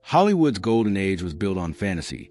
Hollywood's golden age was built on fantasy,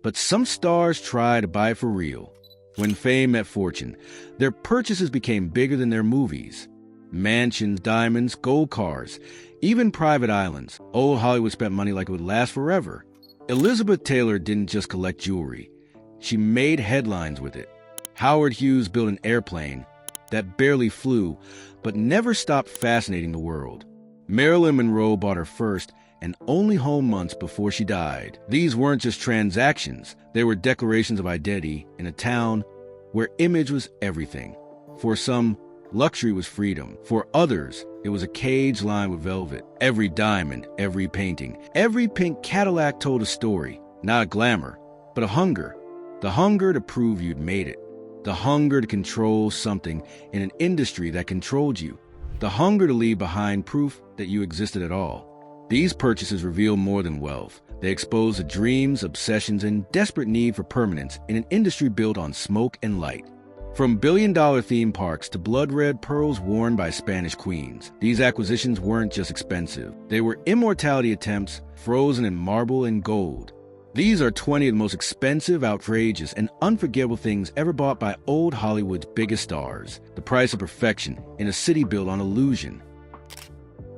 but some stars try to buy it for real. When fame met fortune, their purchases became bigger than their movies. Mansions, diamonds, gold cars, even private islands. Old Hollywood spent money like it would last forever. Elizabeth Taylor didn't just collect jewelry. She made headlines with it. Howard Hughes built an airplane that barely flew, but never stopped fascinating the world. Marilyn Monroe bought her first and only home months before she died. These weren't just transactions. They were declarations of identity in a town where image was everything. For some, luxury was freedom. For others, it was a cage lined with velvet. Every diamond, every painting, every pink Cadillac told a story. Not a glamour, but a hunger. The hunger to prove you'd made it. The hunger to control something in an industry that controlled you. The hunger to leave behind proof that you existed at all. These purchases reveal more than wealth. They expose the dreams, obsessions, and desperate need for permanence in an industry built on smoke and light. From billion-dollar theme parks to blood-red pearls worn by Spanish queens, these acquisitions weren't just expensive. They were immortality attempts frozen in marble and gold. These are 20 of the most expensive, outrageous, and unforgettable things ever bought by old Hollywood's biggest stars. The price of perfection in a city built on illusion.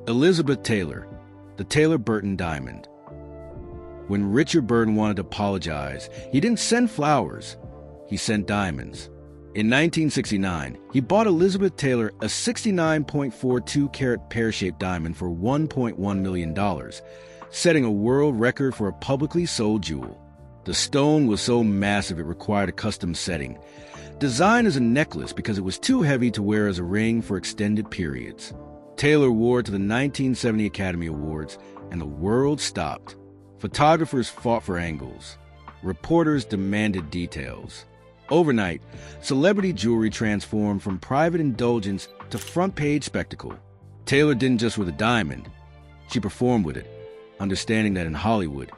Elizabeth Taylor, the Taylor Burton diamond. When Richard Burton wanted to apologize, he didn't send flowers, he sent diamonds. In 1969, he bought Elizabeth Taylor a 69.42-carat pear-shaped diamond for $1.1 million, setting a world record for a publicly sold jewel. The stone was so massive it required a custom setting, designed as a necklace because it was too heavy to wear as a ring for extended periods. Taylor wore it to the 1970 Academy Awards, and the world stopped. Photographers fought for angles. Reporters demanded details. Overnight, celebrity jewelry transformed from private indulgence to front-page spectacle. Taylor didn't just wear the diamond. She performed with it, understanding that in Hollywood,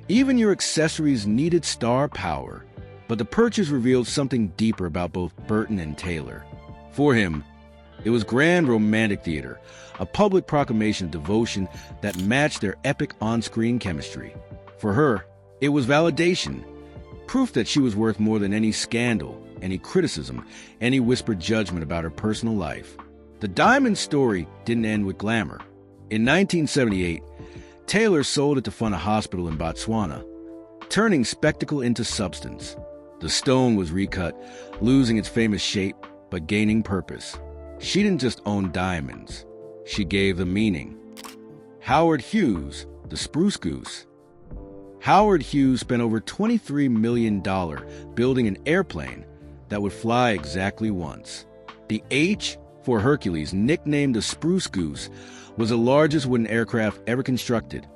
even your accessories needed star power. But the purchase revealed something deeper about both Burton and Taylor. For him, it was grand romantic theater, a public proclamation of devotion that matched their epic on-screen chemistry. For her, it was validation, proof that she was worth more than any scandal, any criticism, any whispered judgment about her personal life. The diamond story didn't end with glamour. In 1978, Taylor sold it to fund a hospital in Botswana, turning spectacle into substance. The stone was recut, losing its famous shape, but gaining purpose. She didn't just own diamonds. She gave them meaning. Howard Hughes, the Spruce Goose. Howard Hughes spent over $23 million building an airplane that would fly exactly once. The H for Hercules, nicknamed the Spruce Goose, was the largest wooden aircraft ever constructed,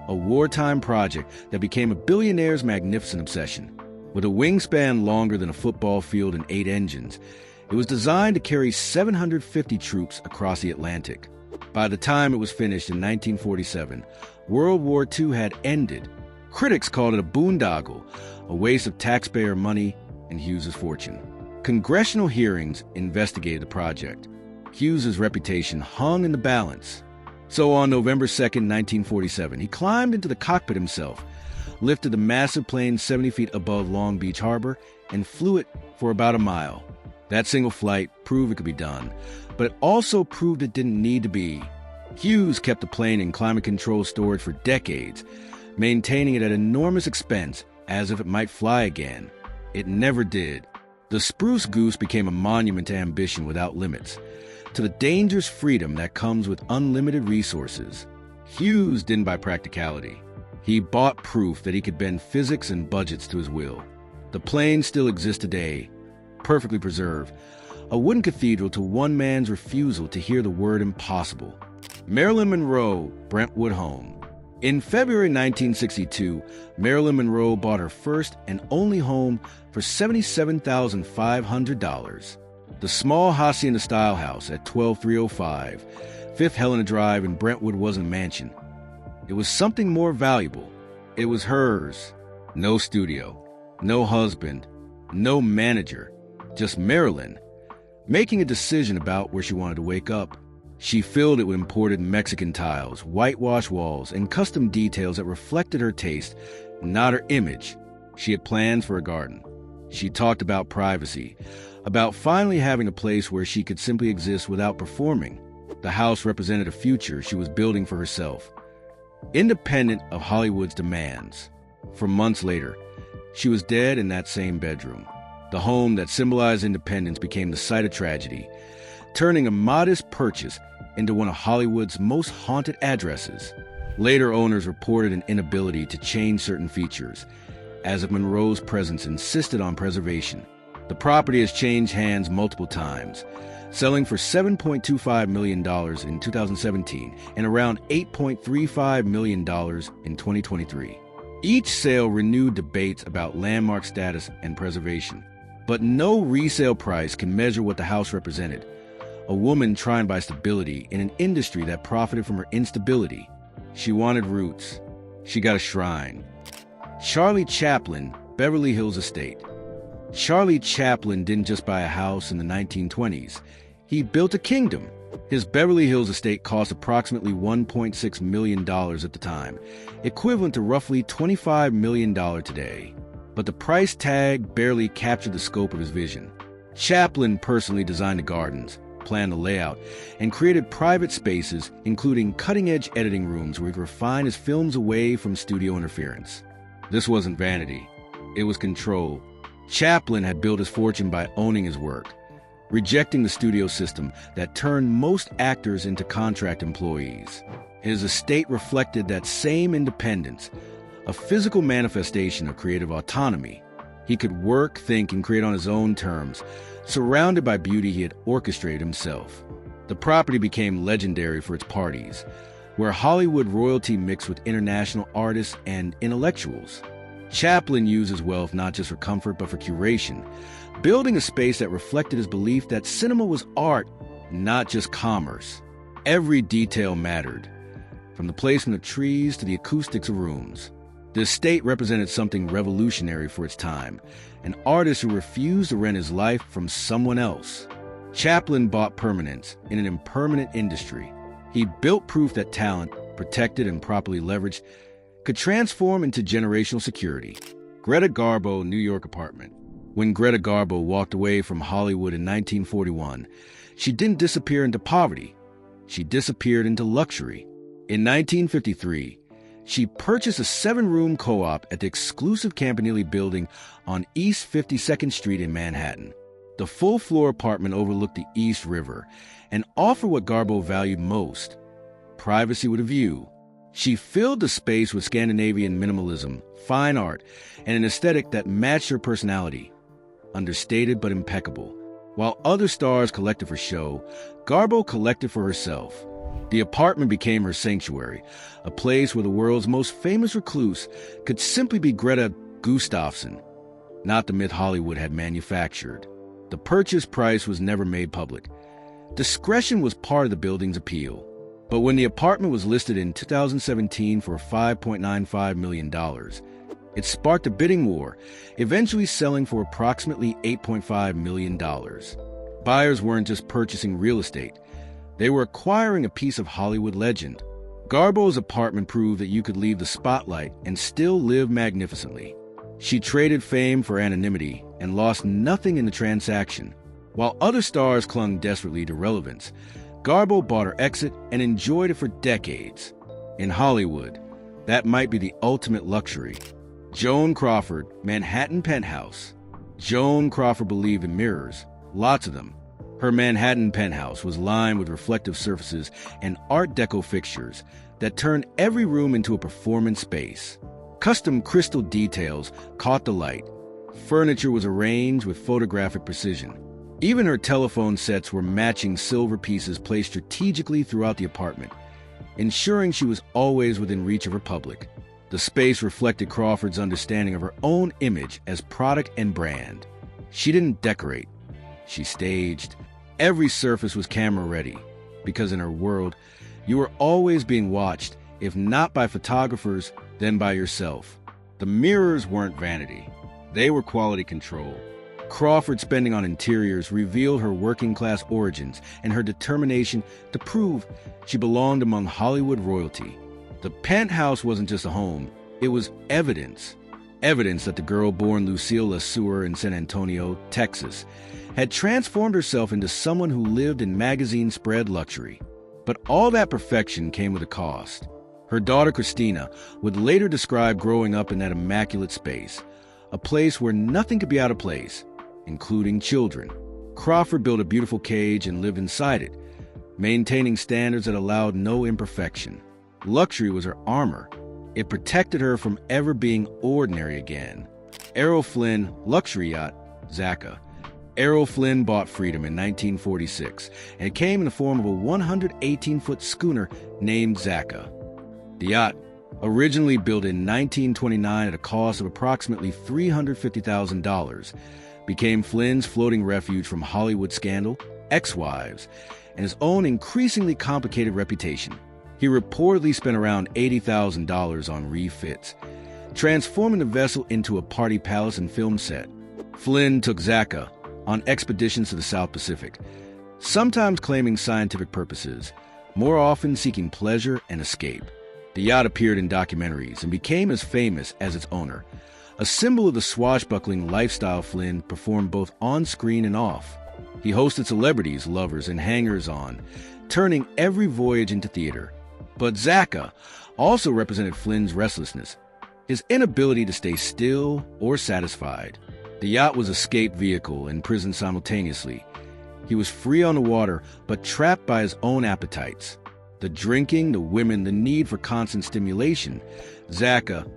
a wartime project that became a billionaire's magnificent obsession. With a wingspan longer than a football field and 8 engines, it was designed to carry 750 troops across the Atlantic. By the time it was finished in 1947, World War II had ended. Critics called it a boondoggle, a waste of taxpayer money and Hughes's fortune. Congressional hearings investigated the project. Hughes's reputation hung in the balance. So on November 2, 1947, he climbed into the cockpit himself, lifted the massive plane 70 feet above Long Beach Harbor, and flew it for about a mile. That single flight proved it could be done, but it also proved it didn't need to be. Hughes kept the plane in climate-controlled storage for decades, maintaining it at enormous expense as if it might fly again. It never did. The Spruce Goose became a monument to ambition without limits, to the dangerous freedom that comes with unlimited resources. Hughes didn't buy practicality. He bought proof that he could bend physics and budgets to his will. The plane still exists today, perfectly preserved, a wooden cathedral to one man's refusal to hear the word impossible. Marilyn Monroe, Brentwood home. In February 1962, Marilyn Monroe bought her first and only home for $77,500. The small hacienda-style house at 12305 Fifth Helena Drive in Brentwood wasn't a mansion. It was something more valuable. It was hers. No studio, no husband, no manager, just Marilyn, making a decision about where she wanted to wake up. She filled it with imported Mexican tiles, whitewashed walls, and custom details that reflected her taste, not her image. She had plans for a garden. She talked about privacy, about finally having a place where she could simply exist without performing. The house represented a future she was building for herself, independent of Hollywood's demands. For months later, she was dead in that same bedroom. The home that symbolized independence became the site of tragedy, turning a modest purchase into one of Hollywood's most haunted addresses. Later owners reported an inability to change certain features, as if Monroe's presence insisted on preservation. The property has changed hands multiple times, selling for $7.25 million in 2017 and around $8.35 million in 2023. Each sale renewed debates about landmark status and preservation, but no resale price can measure what the house represented. A woman trying to buy stability in an industry that profited from her instability. She wanted roots. She got a shrine. Charlie Chaplin, Beverly Hills Estate. Charlie Chaplin didn't just buy a house in the 1920s. He built a kingdom. His Beverly Hills estate cost approximately $1.6 million at the time, equivalent to roughly $25 million today. But the price tag barely captured the scope of his vision. Chaplin personally designed the gardens, planned the layout, and created private spaces, including cutting-edge editing rooms where he could refine his films away from studio interference. This wasn't vanity. It was control. Chaplin had built his fortune by owning his work, rejecting the studio system that turned most actors into contract employees. His estate reflected that same independence, a physical manifestation of creative autonomy. He could work, think, and create on his own terms, surrounded by beauty he had orchestrated himself. The property became legendary for its parties, where Hollywood royalty mixed with international artists and intellectuals. Chaplin used his wealth not just for comfort but for curation, building a space that reflected his belief that cinema was art, not just commerce. Every detail mattered, from the placement of trees to the acoustics of rooms. The estate represented something revolutionary for its time, an artist who refused to rent his life from someone else. Chaplin bought permanence in an impermanent industry. He built proof that talent, protected and properly leveraged, could transform into generational security. Greta Garbo, New York apartment. When Greta Garbo walked away from Hollywood in 1941, she didn't disappear into poverty. She disappeared into luxury. In 1953, she purchased a 7-room co-op at the exclusive Campanile building on East 52nd Street in Manhattan. The full-floor apartment overlooked the East River and offered what Garbo valued most: privacy with a view. She filled the space with Scandinavian minimalism, fine art, and an aesthetic that matched her personality. Understated but impeccable. While other stars collected for show, Garbo collected for herself. The apartment became her sanctuary, a place where the world's most famous recluse could simply be Greta Gustafsson, not the myth Hollywood had manufactured. The purchase price was never made public. Discretion was part of the building's appeal. But when the apartment was listed in 2017 for $5.95 million, it sparked a bidding war, eventually selling for approximately $8.5 million. Buyers weren't just purchasing real estate. They were acquiring a piece of Hollywood legend. Garbo's apartment proved that you could leave the spotlight and still live magnificently. She traded fame for anonymity and lost nothing in the transaction. While other stars clung desperately to relevance, Garbo bought her exit and enjoyed it for decades. In Hollywood, that might be the ultimate luxury. Joan Crawford, Manhattan penthouse. Joan Crawford believed in mirrors, lots of them. Her Manhattan penthouse was lined with reflective surfaces and Art Deco fixtures that turned every room into a performance space. Custom crystal details caught the light. Furniture was arranged with photographic precision. Even her telephone sets were matching silver pieces placed strategically throughout the apartment, ensuring she was always within reach of her public. The space reflected Crawford's understanding of her own image as product and brand. She didn't decorate. She staged. Every surface was camera-ready, because in her world, you were always being watched, if not by photographers, then by yourself. The mirrors weren't vanity. They were quality control. Crawford's spending on interiors revealed her working-class origins and her determination to prove she belonged among Hollywood royalty. The penthouse wasn't just a home, it was evidence. Evidence that the girl-born Lucille Ball in San Antonio, Texas, had transformed herself into someone who lived in magazine-spread luxury. But all that perfection came with a cost. Her daughter Christina would later describe growing up in that immaculate space, a place where nothing could be out of place, including children. Crawford built a beautiful cage and lived inside it, maintaining standards that allowed no imperfection. Luxury was her armor. It protected her from ever being ordinary again. Errol Flynn luxury yacht, Zaka. Errol Flynn bought freedom in 1946, and it came in the form of a 118-foot schooner named Zaka. The yacht, originally built in 1929 at a cost of approximately $350,000, became Flynn's floating refuge from Hollywood scandal, ex-wives, and his own increasingly complicated reputation. He reportedly spent around $80,000 on refits, transforming the vessel into a party palace and film set. Flynn took Zaka on expeditions to the South Pacific, sometimes claiming scientific purposes, more often seeking pleasure and escape. The yacht appeared in documentaries and became as famous as its owner, a symbol of the swashbuckling lifestyle Flynn performed both on-screen and off. He hosted celebrities, lovers, and hangers-on, turning every voyage into theater. But Zaka also represented Flynn's restlessness, his inability to stay still or satisfied. The yacht was an escape vehicle and prison simultaneously. He was free on the water, but trapped by his own appetites. The drinking, the women, the need for constant stimulation. Zaka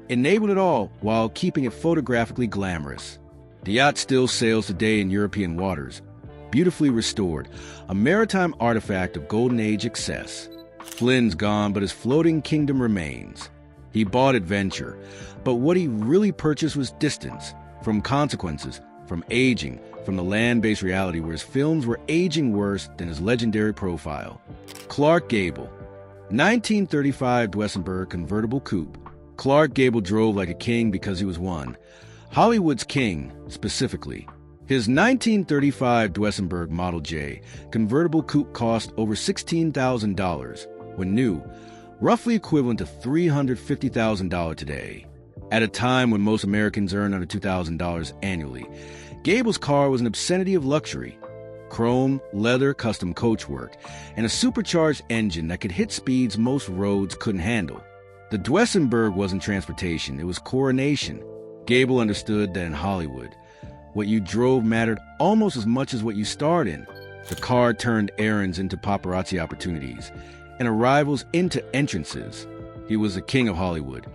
enabled it all while keeping it photographically glamorous. The yacht still sails today in European waters, beautifully restored, a maritime artifact of Golden Age excess. Flynn's gone, but his floating kingdom remains. He bought adventure, but what he really purchased was distance, from consequences, from aging, from the land-based reality where his films were aging worse than his legendary profile. Clark Gable, 1935 Duesenberg convertible coupe. Clark Gable drove like a king because he was one. Hollywood's king, specifically. His 1935 Duesenberg Model J convertible coupe cost over $16,000 when new, roughly equivalent to $350,000 today. At a time when most Americans earn under $2,000 annually, Gable's car was an obscenity of luxury. Chrome, leather, custom coachwork, and a supercharged engine that could hit speeds most roads couldn't handle. The Duesenberg wasn't transportation, it was coronation. Gable understood that in Hollywood, what you drove mattered almost as much as what you starred in. The car turned errands into paparazzi opportunities, and arrivals into entrances. He was the king of Hollywood,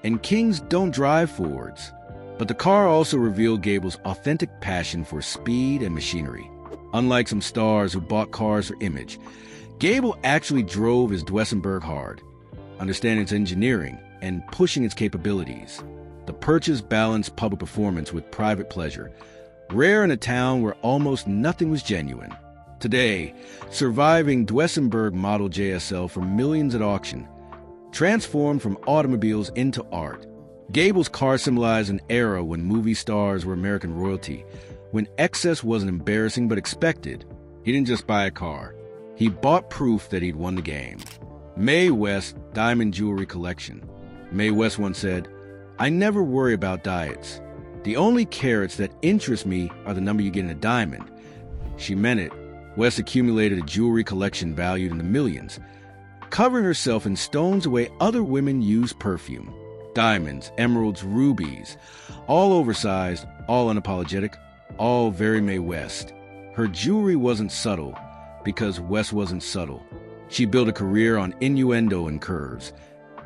and kings don't drive Fords. But the car also revealed Gable's authentic passion for speed and machinery. Unlike some stars who bought cars for image, Gable actually drove his Duesenberg hard, understanding its engineering and pushing its capabilities. The purchase balanced public performance with private pleasure, rare in a town where almost nothing was genuine. Today, surviving Duesenberg Model JSL for millions at auction, transformed from automobiles into art. Gable's car symbolized an era when movie stars were American royalty, when excess wasn't embarrassing but expected. He didn't just buy a car. He bought proof that he'd won the game. Mae West Diamond Jewelry Collection. Mae West once said, "I never worry about diets. The only carats that interest me are the number you get in a diamond." She meant it. West accumulated a jewelry collection valued in the millions, covering herself in stones the way other women use perfume. Diamonds, emeralds, rubies, all oversized, all unapologetic, all very Mae West. Her jewelry wasn't subtle because West wasn't subtle. She built a career on innuendo and curves,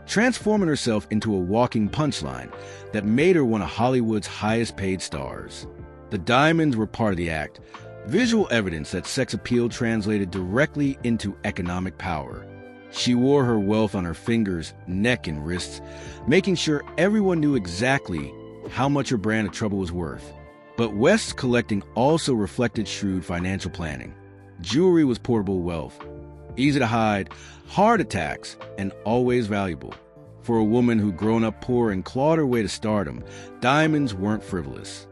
transforming herself into a walking punchline that made her one of Hollywood's highest-paid stars. The diamonds were part of the act, visual evidence that sex appeal translated directly into economic power. She wore her wealth on her fingers, neck, and wrists, making sure everyone knew exactly how much her brand of trouble was worth. But West's collecting also reflected shrewd financial planning. Jewelry was portable wealth, easy to hide, hard to tax, and always valuable. For a woman who'd grown up poor and clawed her way to stardom, diamonds weren't frivolous.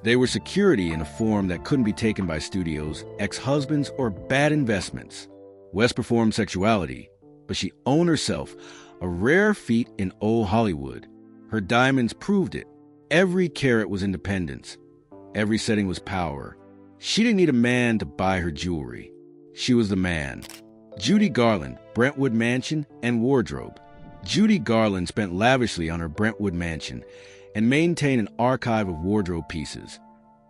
They were security in a form that couldn't be taken by studios, ex-husbands, or bad investments. West performed sexuality, but she owned herself, a rare feat in old Hollywood. Her diamonds proved it. Every carat was independence. Every setting was power. She didn't need a man to buy her jewelry. She was the man. Judy Garland, Brentwood Mansion and Wardrobe. Judy Garland spent lavishly on her Brentwood Mansion and maintained an archive of wardrobe pieces,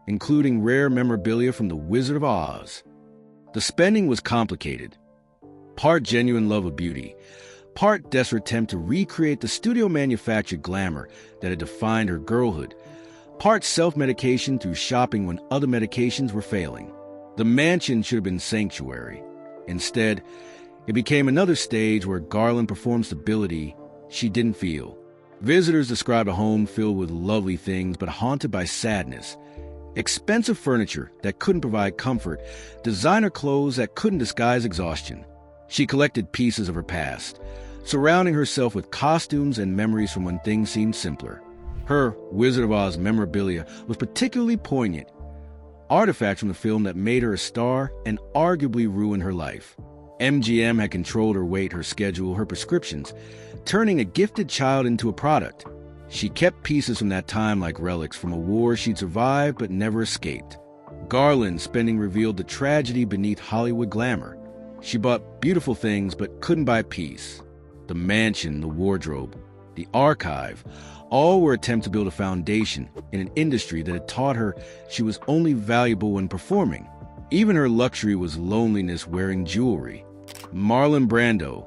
including rare memorabilia from The Wizard of Oz. The spending was complicated. Part genuine love of beauty, part desperate attempt to recreate the studio-manufactured glamour that had defined her girlhood, part self-medication through shopping when other medications were failing. The mansion should have been sanctuary. Instead, it became another stage where Garland performed stability she didn't feel. Visitors described a home filled with lovely things but haunted by sadness. Expensive furniture that couldn't provide comfort, designer clothes that couldn't disguise exhaustion. She collected pieces of her past, surrounding herself with costumes and memories from when things seemed simpler. Her Wizard of Oz memorabilia was particularly poignant, artifacts from the film that made her a star and arguably ruined her life. MGM had controlled her weight, her schedule, her prescriptions, turning a gifted child into a product. She kept pieces from that time like relics from a war she'd survived but never escaped. Garland's spending revealed the tragedy beneath Hollywood glamour. She bought beautiful things but couldn't buy peace. The mansion, the wardrobe, the archive, all were attempts to build a foundation in an industry that had taught her she was only valuable when performing. Even her luxury was loneliness wearing jewelry. Marlon Brando,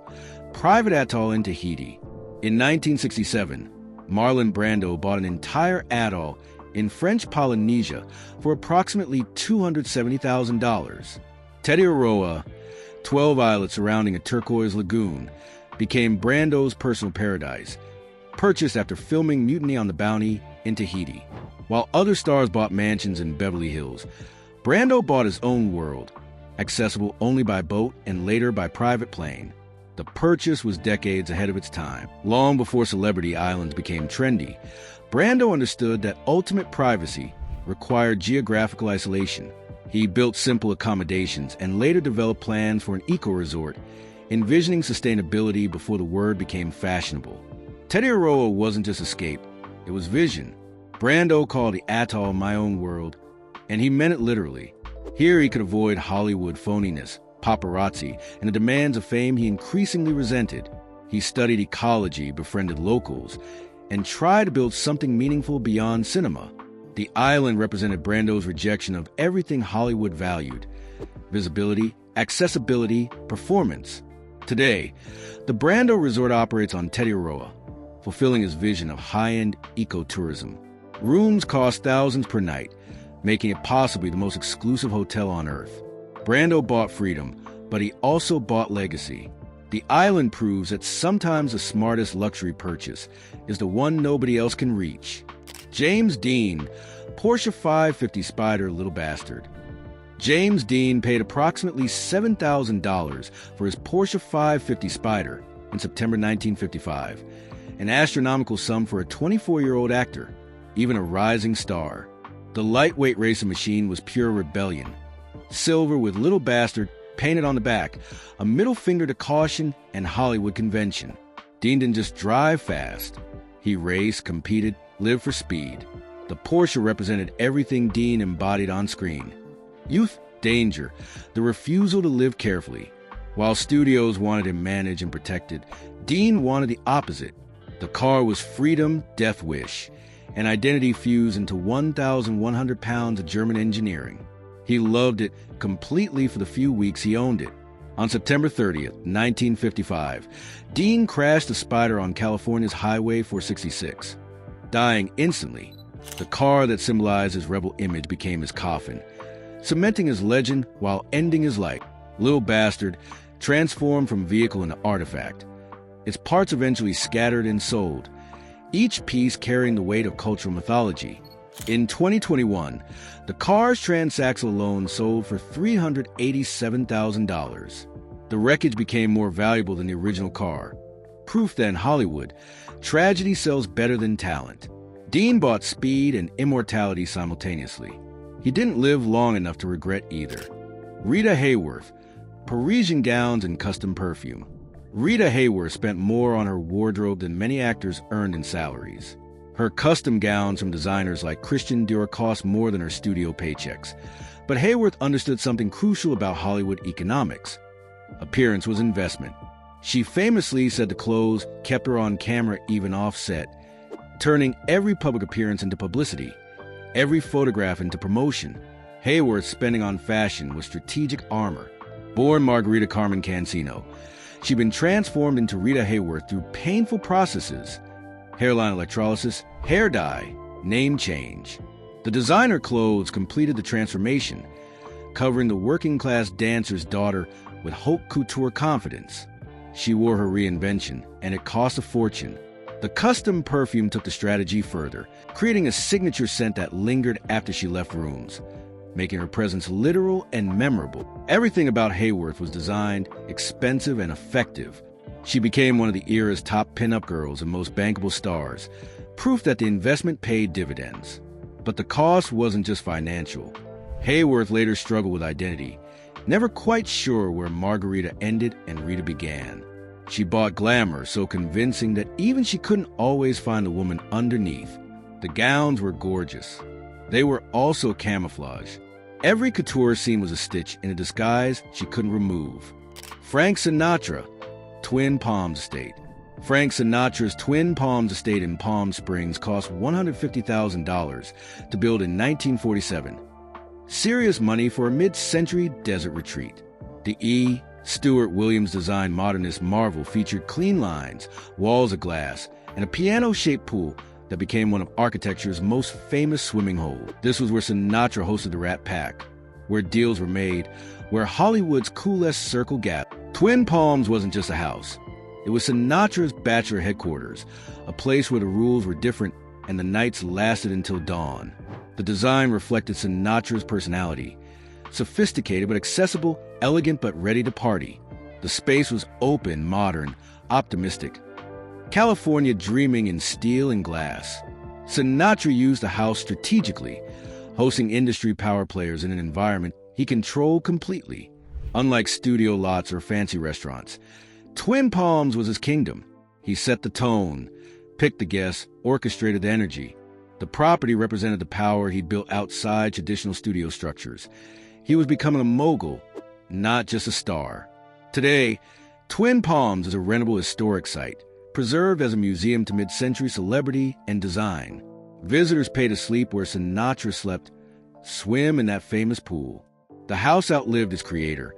private atoll in Tahiti. In 1967, Marlon Brando bought an entire atoll in French Polynesia for approximately $270,000. Tetiaroa, 12 islets surrounding a turquoise lagoon, became Brando's personal paradise, purchased after filming Mutiny on the Bounty in Tahiti. While other stars bought mansions in Beverly Hills, Brando bought his own world, accessible only by boat and later by private plane. The purchase was decades ahead of its time. Long before celebrity islands became trendy, Brando understood that ultimate privacy required geographical isolation. He built simple accommodations and later developed plans for an eco-resort, envisioning sustainability before the word became fashionable. Tetiaroa wasn't just escape, it was vision. Brando called the atoll my own world, and he meant it literally. Here he could avoid Hollywood phoniness, paparazzi, and the demands of fame he increasingly resented. He studied ecology, befriended locals, and tried to build something meaningful beyond cinema. The island represented Brando's rejection of everything Hollywood valued: visibility, accessibility, performance. Today, the Brando Resort operates on Tetiaroa, fulfilling his vision of high-end ecotourism. Rooms cost thousands per night, making it possibly the most exclusive hotel on Earth. Brando bought freedom, but he also bought legacy. The island proves that sometimes the smartest luxury purchase is the one nobody else can reach. James Dean, Porsche 550 Spider Little Bastard. James Dean paid approximately $7,000 for his Porsche 550 Spider in September 1955, an astronomical sum for a 24-year-old actor, even a rising star. The lightweight racing machine was pure rebellion. Silver with Little Bastard painted on the back, a middle finger to caution and Hollywood convention. Dean didn't just drive fast. He raced, competed, lived for speed. The Porsche represented everything Dean embodied on screen. Youth, danger, the refusal to live carefully. While studios wanted him managed and protected, Dean wanted the opposite. The car was freedom, death wish, an identity fused into 1,100 pounds of German engineering. He loved it completely for the few weeks he owned it. On September 30th, 1955, Dean crashed the Spider on California's Highway 466. Dying instantly, the car that symbolized his rebel image became his coffin, cementing his legend while ending his life. Little Bastard transformed from vehicle into artifact. Its parts eventually scattered and sold, each piece carrying the weight of cultural mythology. In 2021, the car's transaxle alone sold for $387,000. The wreckage became more valuable than the original car. Proof that in Hollywood, tragedy sells better than talent. Dean bought speed and immortality simultaneously. He didn't live long enough to regret either. Rita Hayworth, Parisian gowns and custom perfume. Rita Hayworth spent more on her wardrobe than many actors earned in salaries. Her custom gowns from designers like Christian Dior cost more than her studio paychecks. But Hayworth understood something crucial about Hollywood economics. Appearance was investment. She famously said the clothes kept her on camera even off set, turning every public appearance into publicity, every photograph into promotion. Hayworth's spending on fashion was strategic armor. Born Margarita Carmen Cancino, she'd been transformed into Rita Hayworth through painful processes: hairline electrolysis, hair dye, name change. The designer clothes completed the transformation, covering the working-class dancer's daughter with haute couture confidence. She wore her reinvention, and it cost a fortune. The custom perfume took the strategy further, creating a signature scent that lingered after she left rooms, making her presence literal and memorable. Everything about Hayworth was designed, expensive, and effective. She became one of the era's top pin-up girls and most bankable stars, proof that the investment paid dividends. But the cost wasn't just financial. Hayworth later struggled with identity, never quite sure where Margarita ended and Rita began. She bought glamour so convincing that even she couldn't always find the woman underneath. The gowns were gorgeous. They were also camouflage. Every couture scene was a stitch in a disguise she couldn't remove. Frank Sinatra, Twin Palms Estate. Frank Sinatra's Twin Palms Estate in Palm Springs cost $150,000 to build in 1947. Serious money for a mid-century desert retreat. The E. Stewart Williams-designed modernist marvel featured clean lines, walls of glass, and a piano-shaped pool that became one of architecture's most famous swimming holes. This was where Sinatra hosted the Rat Pack, where deals were made, where Hollywood's coolest circle gathered. Twin Palms wasn't just a house. It was Sinatra's bachelor headquarters, a place where the rules were different and the nights lasted until dawn. The design reflected Sinatra's personality. Sophisticated but accessible, elegant but ready to party. The space was open, modern, optimistic. California dreaming in steel and glass. Sinatra used the house strategically, hosting industry power players in an environment he controlled completely. Unlike studio lots or fancy restaurants, Twin Palms was his kingdom. He set the tone, picked the guests, orchestrated the energy. The property represented the power he'd built outside traditional studio structures. He was becoming a mogul, not just a star. Today, Twin Palms is a rentable historic site, preserved as a museum to mid-century celebrity and design. Visitors pay to sleep where Sinatra slept, swim in that famous pool. The house outlived its creator,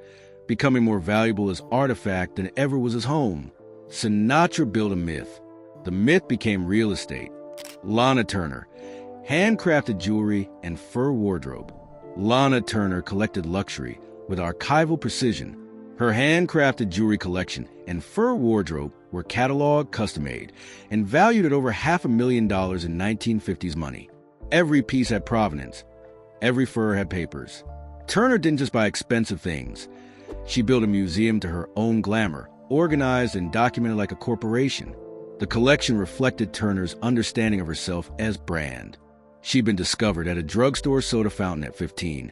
becoming more valuable as artifact than ever was his home. Sinatra built a myth. The myth became real estate. Lana Turner, handcrafted jewelry and fur wardrobe. Lana Turner collected luxury with archival precision. Her handcrafted jewelry collection and fur wardrobe were cataloged, custom-made, and valued at over $500,000 in 1950s money. Every piece had provenance. Every fur had papers. Turner didn't just buy expensive things. She built a museum to her own glamour, organized and documented like a corporation. The collection reflected Turner's understanding of herself as brand. She'd been discovered at a drugstore soda fountain at 15,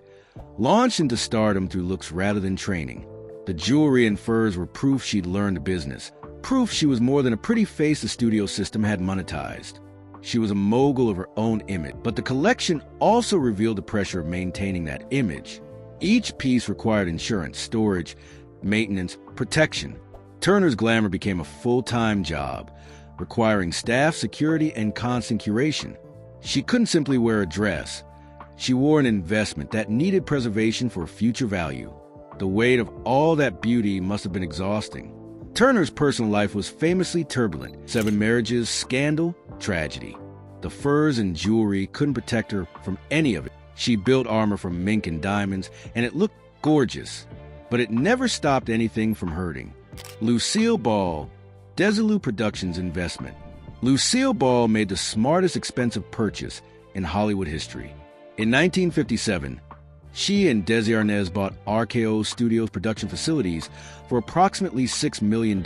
launched into stardom through looks rather than training. The jewelry and furs were proof she'd learned the business, proof she was more than a pretty face the studio system had monetized. She was a mogul of her own image, but the collection also revealed the pressure of maintaining that image. Each piece required insurance, storage, maintenance, protection. Turner's glamour became a full-time job, requiring staff, security, and constant curation. She couldn't simply wear a dress. She wore an investment that needed preservation for future value. The weight of all that beauty must have been exhausting. Turner's personal life was famously turbulent. 7 marriages, scandal, tragedy. The furs and jewelry couldn't protect her from any of it. She built armor from mink and diamonds, and it looked gorgeous. But it never stopped anything from hurting. Lucille Ball, Desilu Productions investment. Lucille Ball made the smartest expensive purchase in Hollywood history. In 1957, she and Desi Arnaz bought RKO Studios production facilities for approximately $6 million,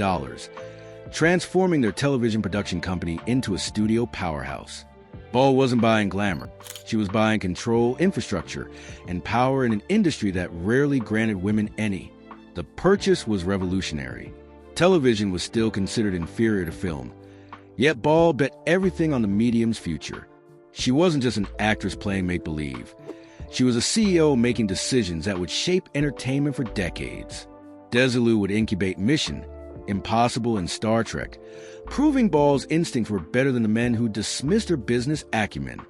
transforming their television production company into a studio powerhouse. Ball wasn't buying glamour. She was buying control, infrastructure, and power in an industry that rarely granted women any. The purchase was revolutionary. Television was still considered inferior to film. Yet Ball bet everything on the medium's future. She wasn't just an actress playing make-believe. She was a CEO making decisions that would shape entertainment for decades. Desilu would incubate Mission, Impossible, and Star Trek, proving Ball's instincts were better than the men who dismissed her business acumen.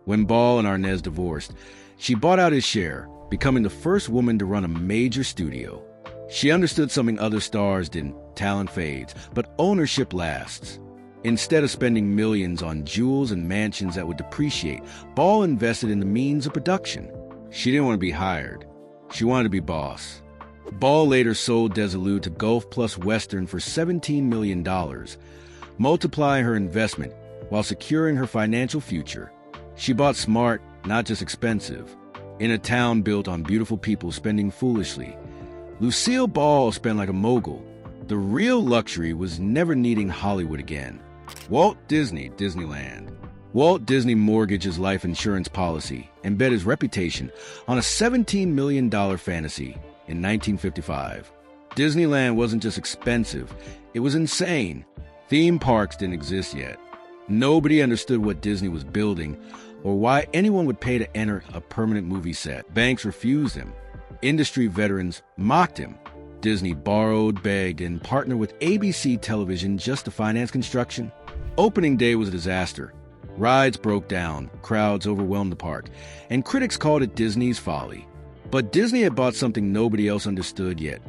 When Ball and Arnaz divorced, she bought out his share, becoming the first woman to run a major studio. She understood something other stars didn't: talent fades, but ownership lasts. Instead of spending millions on jewels and mansions that would depreciate, Ball invested in the means of production. She didn't want to be hired. She wanted to be boss. Ball later sold Desilu to Gulf Plus Western for $17 million, multiplying her investment while securing her financial future. She bought smart, not just expensive. In a town built on beautiful people spending foolishly, Lucille Ball spent like a mogul. The real luxury was never needing Hollywood again. Walt Disney, Disneyland. Walt Disney mortgaged his life insurance policy and bet his reputation on a $17 million fantasy in 1955. Disneyland wasn't just expensive, it was insane. Theme parks didn't exist yet. Nobody understood what Disney was building or why anyone would pay to enter a permanent movie set. Banks refused him. Industry veterans mocked him. Disney borrowed, begged, and partnered with ABC Television just to finance construction. Opening day was a disaster. Rides broke down, crowds overwhelmed the park, and critics called it Disney's folly. But Disney had bought something nobody else understood yet: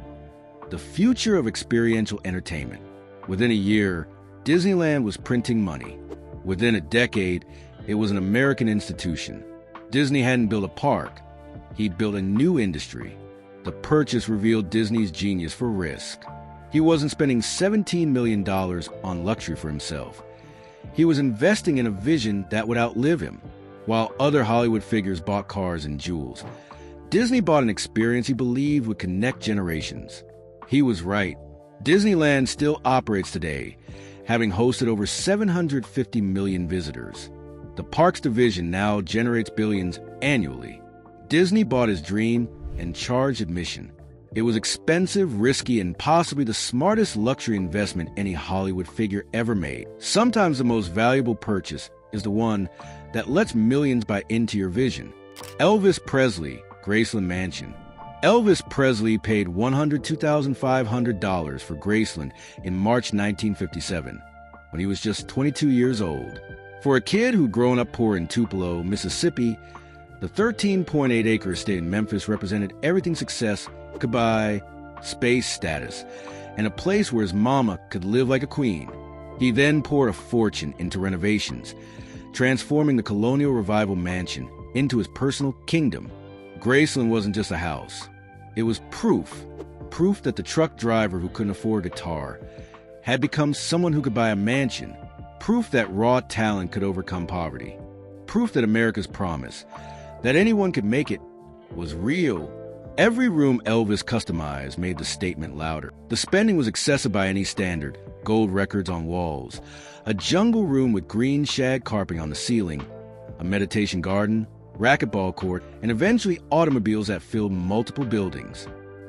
the future of experiential entertainment. Within a year, Disneyland was printing money. Within a decade, it was an American institution. Disney hadn't built a park. He'd built a new industry. The purchase revealed Disney's genius for risk. He wasn't spending $17 million on luxury for himself. He was investing in a vision that would outlive him. While other Hollywood figures bought cars and jewels, Disney bought an experience he believed would connect generations. He was right. Disneyland still operates today, having hosted over 750 million visitors. The parks division now generates billions annually. Disney bought his dream and charged admission. It was expensive, risky, and possibly the smartest luxury investment any Hollywood figure ever made. Sometimes the most valuable purchase is the one that lets millions buy into your vision. Elvis Presley, Graceland Mansion. Elvis Presley paid $102,500 for Graceland in March 1957, when he was just 22 years old. For a kid who'd grown up poor in Tupelo, Mississippi, the 13.8-acre estate in Memphis represented everything success could buy: space, status, and a place where his mama could live like a queen. He then poured a fortune into renovations, transforming the Colonial Revival mansion into his personal kingdom. Graceland wasn't just a house. It was proof that the truck driver who couldn't afford a guitar had become someone who could buy a mansion. Proof that raw talent could overcome poverty. Proof that America's promise, that anyone could make it, was real. Every room Elvis customized made the statement louder. The spending was excessive by any standard: gold records on walls, a jungle room with green shag carpeting on the ceiling, a meditation garden, racquetball court, and eventually automobiles that filled multiple buildings.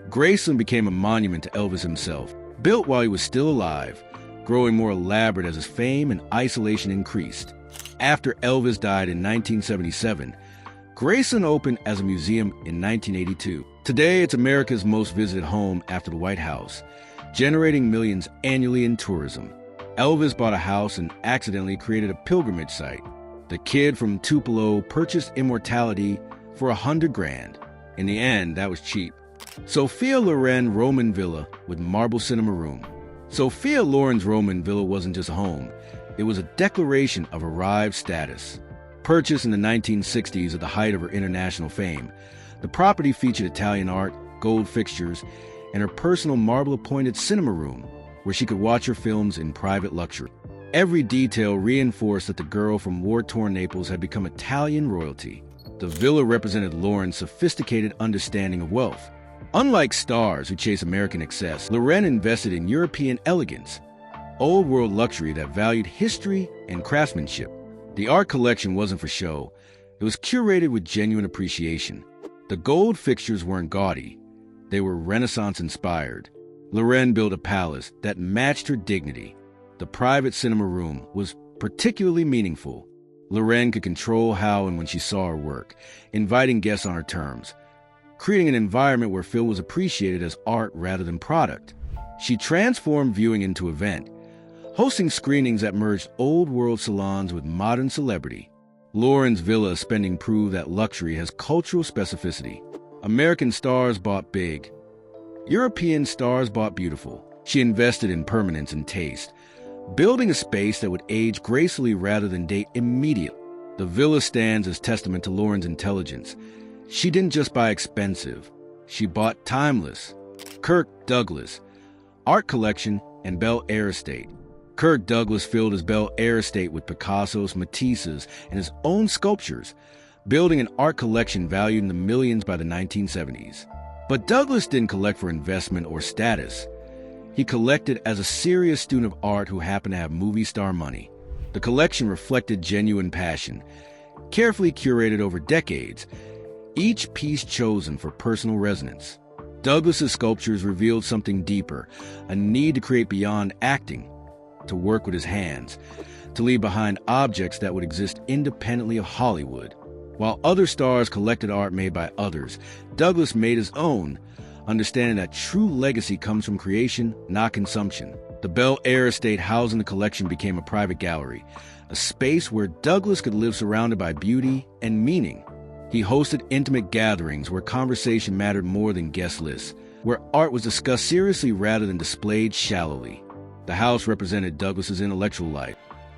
Graceland became a monument to Elvis himself, built while he was still alive, growing more elaborate as his fame and isolation increased. After Elvis died in 1977, Graceland opened as a museum in 1982. Today, it's America's most visited home after the White House, generating millions annually in tourism. Elvis bought a house and accidentally created a pilgrimage site. The kid from Tupelo purchased immortality for $100,000. In the end, that was cheap. Sophia Loren Roman Villa with marble cinema room. Sophia Loren's Roman Villa wasn't just a home. It was a declaration of arrived status. Purchased in the 1960s at the height of her international fame, the property featured Italian art, gold fixtures, and her personal marble-appointed cinema room, where she could watch her films in private luxury. Every detail reinforced that the girl from war-torn Naples had become Italian royalty. The villa represented Loren's sophisticated understanding of wealth. Unlike stars who chase American excess, Loren invested in European elegance, old-world luxury that valued history and craftsmanship. The art collection wasn't for show. It was curated with genuine appreciation. The gold fixtures weren't gaudy. They were Renaissance-inspired. Lorraine built a palace that matched her dignity. The private cinema room was particularly meaningful. Lorraine could control how and when she saw her work, inviting guests on her terms, creating an environment where film was appreciated as art rather than product. She transformed viewing into event, hosting screenings that merged old-world salons with modern celebrity. Lauren's villa spending proved that luxury has cultural specificity. American stars bought big. European stars bought beautiful. She invested in permanence and taste, building a space that would age gracefully rather than date immediately. The villa stands as testament to Lauren's intelligence. She didn't just buy expensive. She bought timeless. Kirk Douglas, art collection, and Bel Air estate. Kirk Douglas filled his Bel Air estate with Picasso's, Matisse's, and his own sculptures, building an art collection valued in the millions by the 1970s. But Douglas didn't collect for investment or status. He collected as a serious student of art who happened to have movie star money. The collection reflected genuine passion, carefully curated over decades, each piece chosen for personal resonance. Douglas's sculptures revealed something deeper, a need to create beyond acting, to work with his hands, to leave behind objects that would exist independently of Hollywood. While other stars collected art made by others, Douglas made his own, understanding that true legacy comes from creation, not consumption. The Bel Air estate housing the collection became a private gallery, a space where Douglas could live surrounded by beauty and meaning. He hosted intimate gatherings where conversation mattered more than guest lists, where art was discussed seriously rather than displayed shallowly. The house represented Douglas's intellectual life,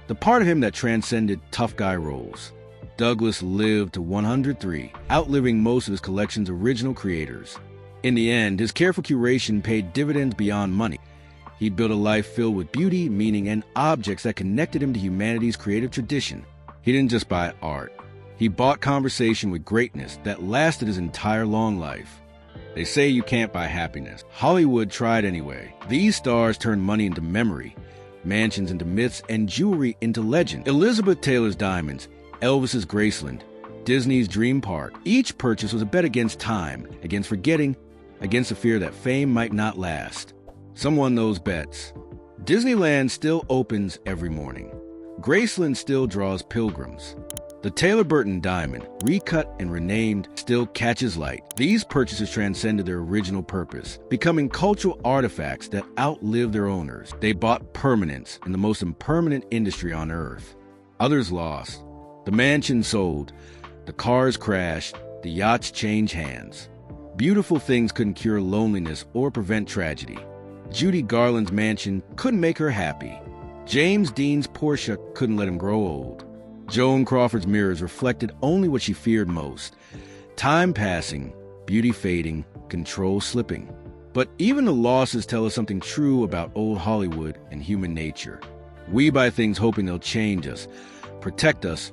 the part of him that transcended tough guy roles. Douglas lived to 103, outliving most of his collection's original creators. In the end, his careful curation paid dividends beyond money. He built a life filled with beauty, meaning, and objects that connected him to humanity's creative tradition. He didn't just buy art. He bought conversation with greatness that lasted his entire long life. They say you can't buy happiness. Hollywood tried anyway. These stars turned money into memory, mansions into myths, and jewelry into legend. Elizabeth Taylor's diamonds, Elvis's Graceland, Disney's Dream Park. Each purchase was a bet against time, against forgetting, against the fear that fame might not last. Some won those bets. Disneyland still opens every morning. Graceland still draws pilgrims. The Taylor Burton diamond, recut and renamed, still catches light. These purchases transcended their original purpose, becoming cultural artifacts that outlived their owners. They bought permanence in the most impermanent industry on earth. Others lost. The mansion sold. The cars crashed. The yachts changed hands. Beautiful things couldn't cure loneliness or prevent tragedy. Judy Garland's mansion couldn't make her happy. James Dean's Porsche couldn't let him grow old. Joan Crawford's mirrors reflected only what she feared most. Time passing, beauty fading, control slipping. But even the losses tell us something true about old Hollywood and human nature. We buy things hoping they'll change us, protect us,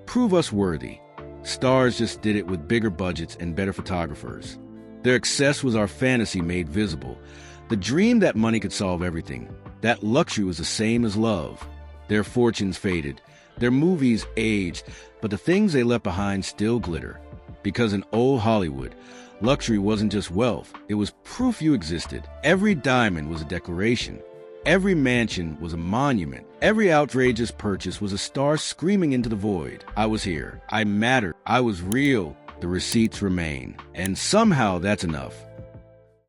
prove us worthy. Stars just did it with bigger budgets and better photographers. Their excess was our fantasy made visible. The dream that money could solve everything. That luxury was the same as love. Their fortunes faded. Their movies aged, but the things they left behind still glitter. Because in old Hollywood, luxury wasn't just wealth, it was proof you existed. Every diamond was a declaration. Every mansion was a monument. Every outrageous purchase was a star screaming into the void. I was here. I mattered. I was real. The receipts remain. And somehow that's enough.